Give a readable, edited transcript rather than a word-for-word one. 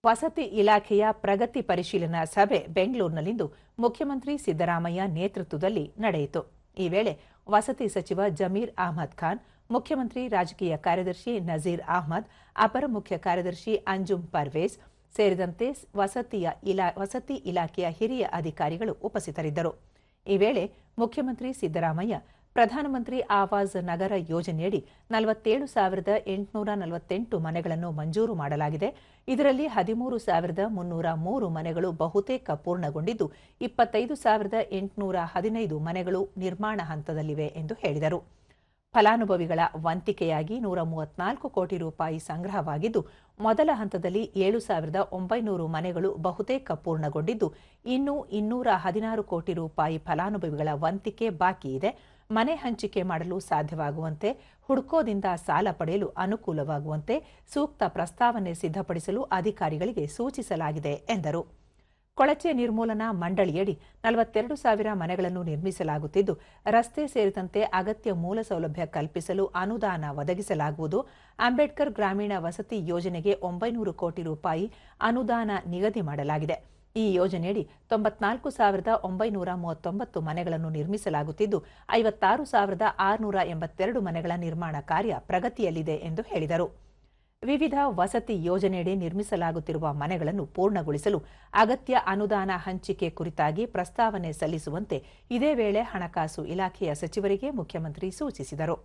ವಸತಿ ಇಲಾಖೆಯ ಪ್ರಗತಿ ಪರಿಶೀಲನಾ ಸಭೆ ಬೆಂಗಳೂರಿನಲ್ಲಿಂದು ಮುಖ್ಯಮಂತ್ರಿ ಸಿದ್ದರಾಮಯ್ಯ ನೇತೃತ್ವದಲ್ಲಿ ನಡೆಯಿತು. ಈ ವೇಳೆ ವಸತಿ ಸಚಿವ ಜಮೀರ್ ಅಹ್ಮದ್ ಖಾನ್, ಮುಖ್ಯಮಂತ್ರಿ ರಾಜಕೀಯ ಕಾರ್ಯದರ್ಶಿ ನಜೀರ್ ಅಹ್ಮದ್, ಅಪರ ಮುಖ್ಯ ಕಾರ್ಯದರ್ಶಿ ಅಂಜುಮ್ ಪರ್ವೇಜ್ ಸೇರಿದಂತೆ ವಸತಿ ಇಲಾಖೆಯ ಹಿರಿಯ ಅಧಿಕಾರಿಗಳು ಉಪಸ್ಥಿತರಿದ್ದರು. ಈ ವೇಳೆ ಮುಖ್ಯಮಂತ್ರಿ ಸಿದ್ದರಾಮಯ್ಯ ಪ್ರಧಾನಮಂತ್ರಿ ಆವಾಸ್ ನಗರ ಯೋಜನೆಯಡಿ 47,848 ಮನೆಗಳನ್ನು ಮಂಜೂರು ಮಾಡಲಾಗಿದೆ. ಇದರಲ್ಲಿ 13,303 ಮನೆಗಳು ಬಹುತೇಕ ಪೂರ್ಣಗೊಂಡಿದ್ದು 25,815 ಮನೆಗಳು ನಿರ್ಮಾಣ ಹಂತದಲ್ಲಿವೆ ಎಂದು ಹೇಳಿದರು. ಫಲಾನುಭವಿಗಳ ವಂತಿಕೆಯಾಗಿ 134 ಕೋಟಿ ರೂಪಾಯಿ ಸಂಗ್ರಹವಾಗಿದ್ದು, ಮೊದಲ ಹಂತದಲ್ಲಿ 7,900 ಮನೆಗಳು ಬಹುತೇಕ ಪೂರ್ಣಗೊಂಡಿದ್ದು, ಇನ್ನೂ 216 ಕೋಟಿ ರೂಪಾಯಿ ಫಲಾನುಭವಿಗಳ ವಂತಿಕೆ ಬಾಕಿ ಇದೆ. ಮನೆ ಹಂಚಿಕೆ ಮಾಡಲು ಸಾಧ್ಯವಾಗುವಂತೆ, ಹುಡ್ಕೋದಿಂದ ಸಾಲ ಪಡೆಯಲು ಅನುಕೂಲವಾಗುವಂತೆ ಸೂಕ್ತ ಪ್ರಸ್ತಾವನೆ ಸಿದ್ಧಪಡಿಸಲು ಅಧಿಕಾರಿಗಳಿಗೆ ಸೂಚಿಸಲಾಗಿದೆ ಎಂದರು. ಕೊಳಚೆ ನಿರ್ಮೂಲನಾ ಮಂಡಳಿಯಡಿ 42,000 ಮನೆಗಳನ್ನು ನಿರ್ಮಿಸಲಾಗುತ್ತಿದ್ದು, ರಸ್ತೆ ಸೇರಿದಂತೆ ಅಗತ್ಯ ಮೂಲ ಸೌಲಭ್ಯ ಕಲ್ಪಿಸಲು ಅನುದಾನ ಒದಗಿಸಲಾಗುವುದು. ಅಂಬೇಡ್ಕರ್ ಗ್ರಾಮೀಣ ವಸತಿ ಯೋಜನೆಗೆ 900 ಕೋಟಿ ರೂಪಾಯಿ ಅನುದಾನ ನಿಗದಿ ಮಾಡಲಾಗಿದೆ. ಈ ಯೋಜನೆಯಡಿ 94,939 ಮನೆಗಳನ್ನು ನಿರ್ಮಿಸಲಾಗುತ್ತಿದ್ದು, 56,682 ಮನೆಗಳ ನಿರ್ಮಾಣ ಕಾರ್ಯ ಪ್ರಗತಿಯಲ್ಲಿದೆ ಎಂದು ಹೇಳಿದರು. ವಿವಿಧ ವಸತಿ ಯೋಜನೆಯಡಿ ನಿರ್ಮಿಸಲಾಗುತ್ತಿರುವ ಮನೆಗಳನ್ನು ಪೂರ್ಣಗೊಳಿಸಲು ಅಗತ್ಯ ಅನುದಾನ ಹಂಚಿಕೆ ಕುರಿತಾಗಿ ಪ್ರಸ್ತಾವನೆ ಸಲ್ಲಿಸುವಂತೆ ಇದೇ ವೇಳೆ ಹಣಕಾಸು ಇಲಾಖೆಯ ಸಚಿವರಿಗೆ ಮುಖ್ಯಮಂತ್ರಿ ಸೂಚಿಸಿದರು.